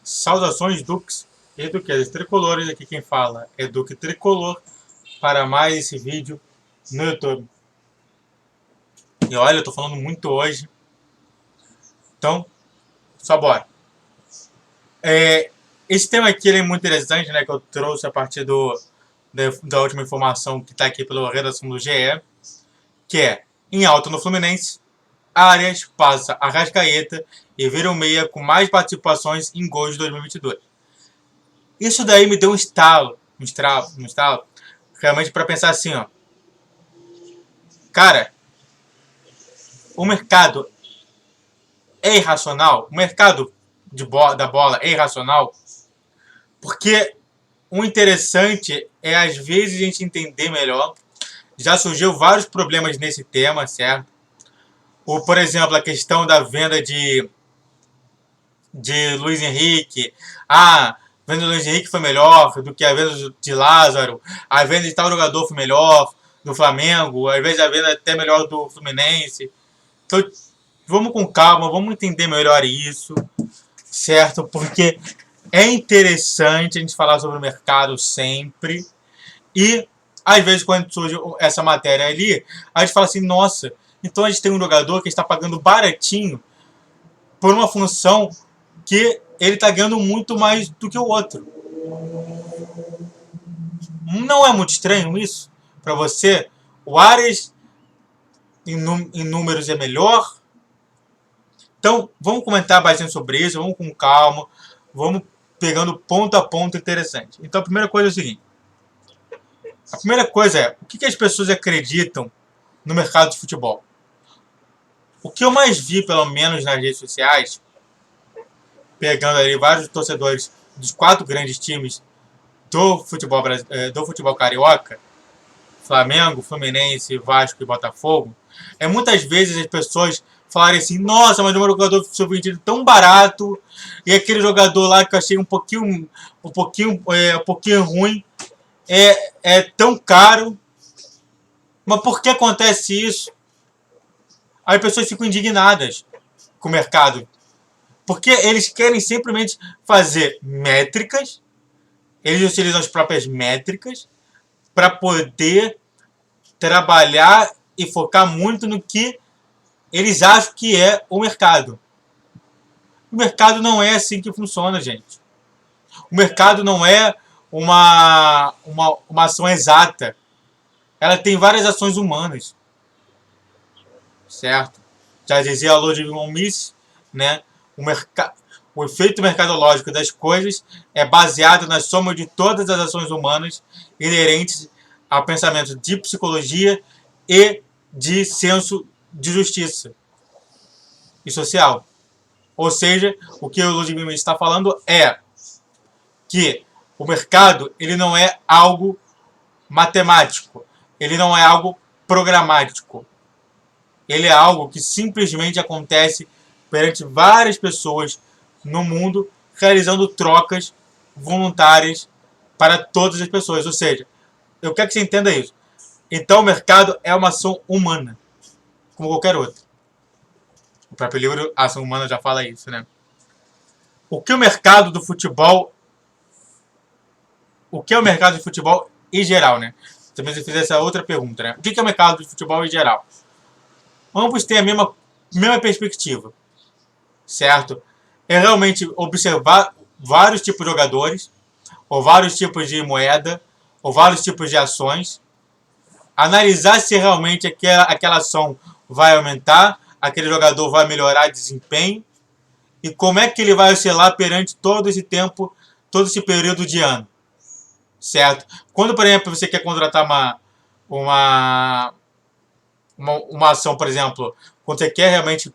Saudações Dukes e Duquesas Tricolores, aqui quem fala é Duque Tricolor para mais esse vídeo no YouTube. E olha, eu tô falando muito hoje, então só bora. Esse tema aqui ele é muito interessante, né, que eu trouxe a partir da última informação que está aqui pela redação do GE, que é, em alta no Fluminense, Arias passa a Arrascaeta e vira o meia com mais participações em gols de 2022. Isso daí me deu um estalo, realmente para pensar assim, ó. Cara, o mercado é irracional, o mercado da bola é irracional, porque o interessante é às vezes a gente entender melhor. Já surgiu vários problemas nesse tema, certo? Por exemplo, a questão da venda de Luiz Henrique. A venda do Luiz Henrique foi melhor do que a venda de Lázaro. A venda de tal jogador foi melhor do Flamengo. Às vezes a venda até melhor do Fluminense. Então, vamos com calma, vamos entender melhor isso, certo? Porque é interessante a gente falar sobre o mercado sempre. E, às vezes, quando surge essa matéria ali, a gente fala assim, nossa, então a gente tem um jogador que está pagando baratinho por uma função que ele está ganhando muito mais do que o outro. Não é muito estranho isso? Para você, o Arias em números é melhor? Então, vamos comentar bastante sobre isso, vamos com calma, vamos pegando ponto a ponto interessante. Então, a primeira coisa é o seguinte. A primeira coisa é, o que as pessoas acreditam no mercado de futebol? O que eu mais vi, pelo menos nas redes sociais, pegando ali vários torcedores dos 4 grandes times do futebol carioca, Flamengo, Fluminense, Vasco e Botafogo, é muitas vezes as pessoas falarem assim, nossa, mas o meu jogador foi vendido tão barato, e aquele jogador lá que eu achei um pouquinho ruim, é tão caro. Mas por que acontece isso? Aí as pessoas ficam indignadas com o mercado. Porque eles querem simplesmente fazer métricas, eles utilizam as próprias métricas para poder trabalhar e focar muito no que eles acham que é o mercado. O mercado não é assim que funciona, gente. O mercado não é uma ação exata. Ela tem várias ações humanas. Certo? Já dizia a Ludwig von Mises, né? O efeito mercadológico das coisas é baseado na soma de todas as ações humanas inerentes ao pensamento de psicologia e de senso de justiça e social. Ou seja, o que o Ludwig Mises está falando é que o mercado ele não é algo matemático, ele não é algo programático. Ele é algo que simplesmente acontece perante várias pessoas no mundo, realizando trocas voluntárias para todas as pessoas. Ou seja, eu quero que você entenda isso. Então o mercado é uma ação humana, como qualquer outra. O próprio livro A Ação Humana já fala isso, né? O que é o mercado do futebol? O que é o mercado de futebol em geral, né? Também você fez essa outra pergunta, né? O que é o mercado de futebol em geral? Ambos têm a mesma perspectiva, certo? É realmente observar vários tipos de jogadores, ou vários tipos de moeda, ou vários tipos de ações, analisar se realmente aquela ação vai aumentar, aquele jogador vai melhorar de desempenho, e como é que ele vai oscilar perante todo esse tempo, todo esse período de ano, certo? Quando, por exemplo, você quer contratar uma ação, por exemplo, quando você quer realmente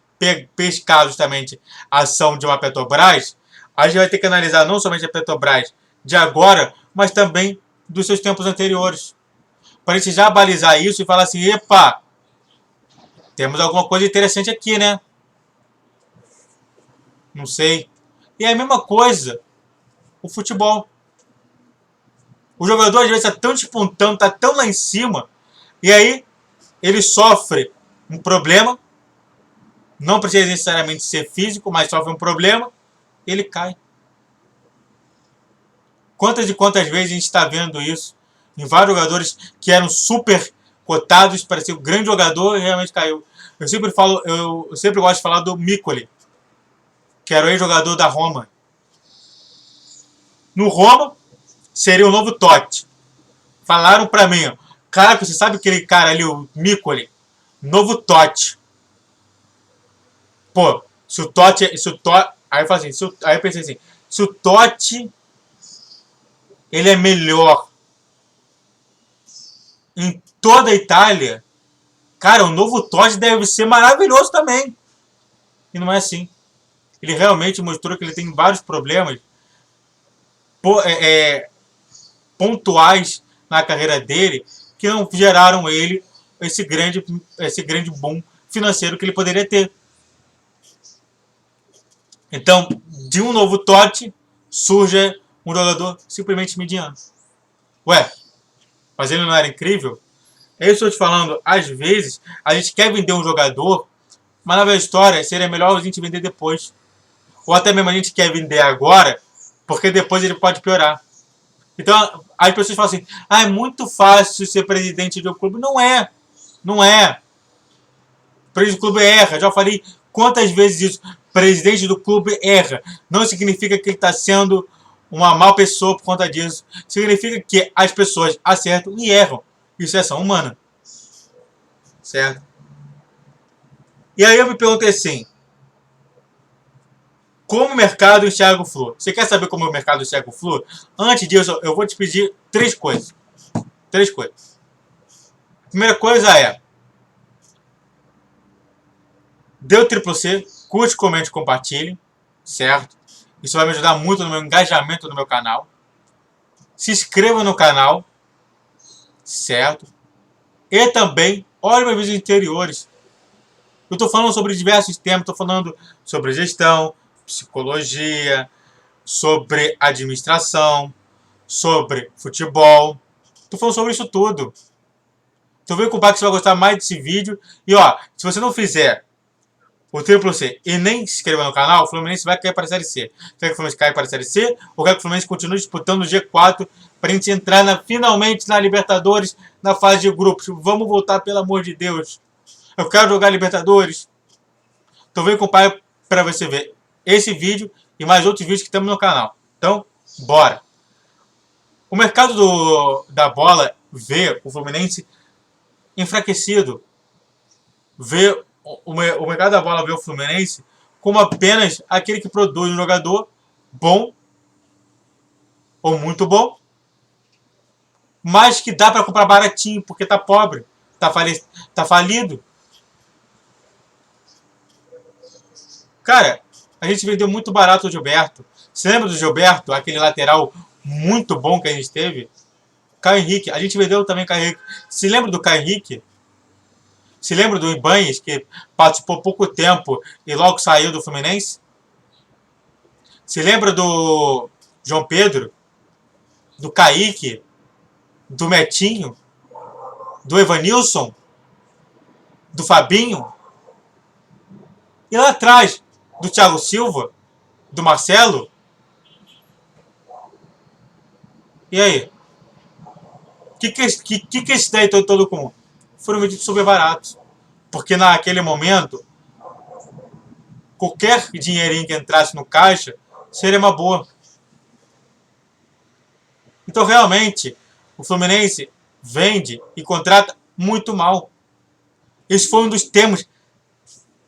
pescar justamente a ação de uma Petrobras, a gente vai ter que analisar não somente a Petrobras de agora, mas também dos seus tempos anteriores. Para a gente já balizar isso e falar assim, epa, temos alguma coisa interessante aqui, né? Não sei. E é a mesma coisa o futebol. O jogador às vezes está tão despontando, está tão lá em cima, e aí ele sofre um problema, não precisa necessariamente ser físico, mas sofre um problema, ele cai. Quantas e quantas vezes a gente está vendo isso em vários jogadores que eram super cotados para ser um grande jogador e realmente caiu. Eu sempre gosto de falar do Miccoli, que era o ex-jogador da Roma. No Roma, seria o novo Totti. Falaram pra mim, ó, cara, você sabe aquele cara ali, o Miccoli, novo Totti. Pô, se o Totti, aí eu falei assim, aí eu pensei assim, se o Totti ele é melhor em toda a Itália, cara, o novo Totti deve ser maravilhoso também. E não é assim. Ele realmente mostrou que ele tem vários problemas pontuais na carreira dele que não geraram ele esse grande boom financeiro que ele poderia ter. Então, de um novo Totti, surge um jogador simplesmente mediano. Ué, mas ele não era incrível? É isso que eu estou te falando. Às vezes, a gente quer vender um jogador, mas na verdade história seria melhor a gente vender depois. Ou até mesmo a gente quer vender agora, porque depois ele pode piorar. Então, as pessoas falam assim, é muito fácil ser presidente de um clube. Não é. Não é. O presidente do clube erra. Já falei quantas vezes isso. Presidente do clube erra. Não significa que ele está sendo uma má pessoa por conta disso. Significa que as pessoas acertam e erram. Isso é ação humana. Certo? E aí eu me perguntei assim, como o mercado enxerga o Flu? Você quer saber como o mercado enxerga o Flu? Antes disso, eu vou te pedir três coisas. Três coisas. A primeira coisa é, dê o triplo C, curte, comente, compartilhe, certo? Isso vai me ajudar muito no meu engajamento no meu canal. Se inscreva no canal, certo? E também, olhe meus vídeos anteriores. Eu estou falando sobre diversos temas, estou falando sobre gestão, psicologia, sobre administração, sobre futebol. Estou falando sobre isso tudo. Então vem com o que você vai gostar mais desse vídeo. E ó, se você não fizer o triplo C e nem se inscrever no canal, o Fluminense vai cair para a Série C. Quer que o Fluminense caia para a Série C ou quer que o Fluminense continue disputando o G4 para a gente entrar finalmente na Libertadores, na fase de grupos? Vamos voltar, pelo amor de Deus. Eu quero jogar Libertadores. Então vem com o pai para você ver esse vídeo e mais outros vídeos que temos no canal. Então, bora! O mercado da bola vê o Fluminense enfraquecido. Vê o mercado da bola vê o Fluminense como apenas aquele que produz um jogador bom ou muito bom, mas que dá para comprar baratinho porque tá pobre, tá falido. Cara, a gente vendeu muito barato o Gilberto. Você lembra do Gilberto, aquele lateral muito bom que a gente teve? Caio Henrique, a gente vendeu também Caio Henrique. Se lembra do Caio Henrique? Se lembra do Ibanez, que participou pouco tempo e logo saiu do Fluminense? Se lembra do João Pedro? Do Kaique? Do Metinho? Do Evanilson? Do Fabinho? E lá atrás, do Thiago Silva? Do Marcelo? E aí? O que é esse daí todo comum? Foram vendidos super baratos. Porque naquele momento, qualquer dinheirinho que entrasse no caixa seria uma boa. Então, realmente, o Fluminense vende e contrata muito mal. Isso foi um dos temas.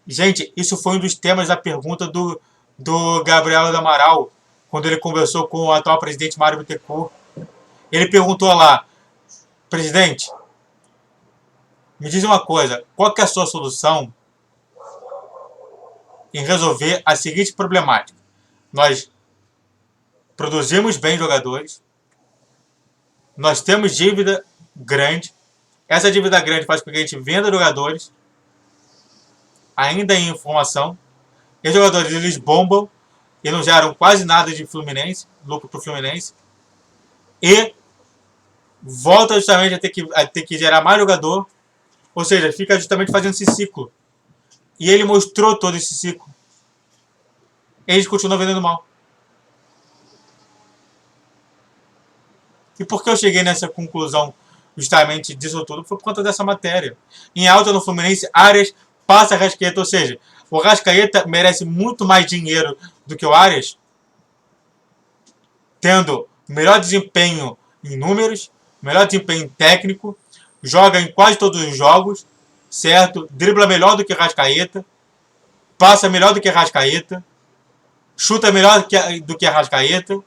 Gente, isso foi um dos temas da pergunta do Gabriel do Amaral, quando ele conversou com o atual presidente Mário Bittencourt. Ele perguntou lá, presidente, me diz uma coisa, qual que é a sua solução em resolver a seguinte problemática? Nós produzimos bem jogadores, nós temos dívida grande, essa dívida grande faz com que a gente venda jogadores, ainda em formação, e os jogadores eles bombam e não geram quase nada de Fluminense, lucro para o Fluminense, e volta justamente a ter que gerar mais jogador, ou seja, fica justamente fazendo esse ciclo. E ele mostrou todo esse ciclo. E eles continuam vendendo mal. E por que eu cheguei nessa conclusão justamente disso tudo? Foi por conta dessa matéria. Em alta no Fluminense, Arias passa Arrascaeta, ou seja, o Arrascaeta merece muito mais dinheiro do que o Arias, tendo melhor desempenho em números, melhor desempenho técnico, joga em quase todos os jogos, certo? Dribla melhor do que Arrascaeta, passa melhor do que Arrascaeta, chuta melhor do que Arrascaeta.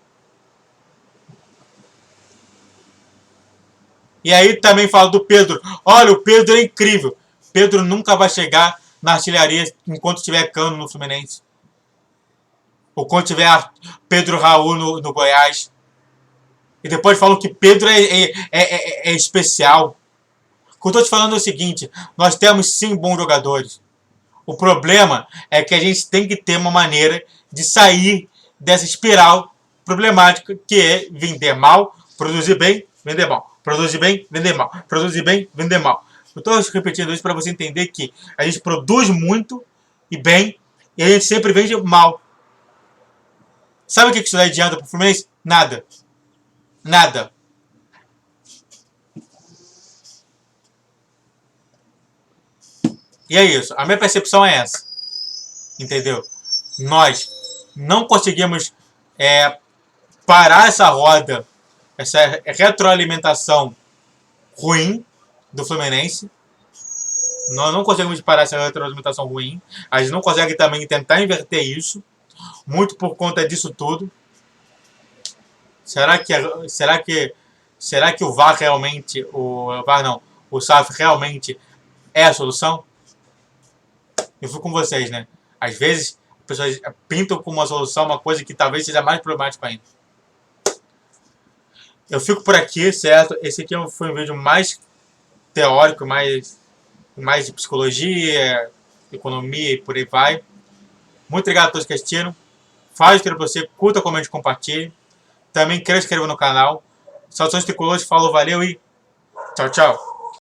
E aí também fala do Pedro. Olha, o Pedro é incrível. Pedro nunca vai chegar na artilharia enquanto tiver Cano no Fluminense. Ou quando tiver Pedro Raul no Goiás. E depois falam que Pedro é especial. O que eu estou te falando é o seguinte: nós temos sim bons jogadores. O problema é que a gente tem que ter uma maneira de sair dessa espiral problemática que é vender mal, produzir bem, vender mal. Produzir bem, vender mal. Produzir bem, vender mal. Eu estou repetindo isso para você entender que a gente produz muito e bem e a gente sempre vende mal. Sabe o que isso dá adianta para o Fluminense? Nada. Nada. E é isso. A minha percepção é essa. Entendeu? Nós não conseguimos parar essa roda, essa retroalimentação ruim do Fluminense. Nós não conseguimos parar essa retroalimentação ruim. A gente não consegue também tentar inverter isso. Muito por conta disso tudo. Será que o VAR realmente, o SAF realmente é a solução? Eu fui com vocês, né? Às vezes, as pessoas pintam como uma solução uma coisa que talvez seja mais problemática ainda. Eu fico por aqui, certo? Esse aqui foi um vídeo mais teórico, mais de psicologia, economia e por aí vai. Muito obrigado a todos que assistiram. Fale inscreva pra você, curta, comente, compartilhe. Também quero inscrever no canal. Saudações tricolores, falou, valeu e tchau, tchau.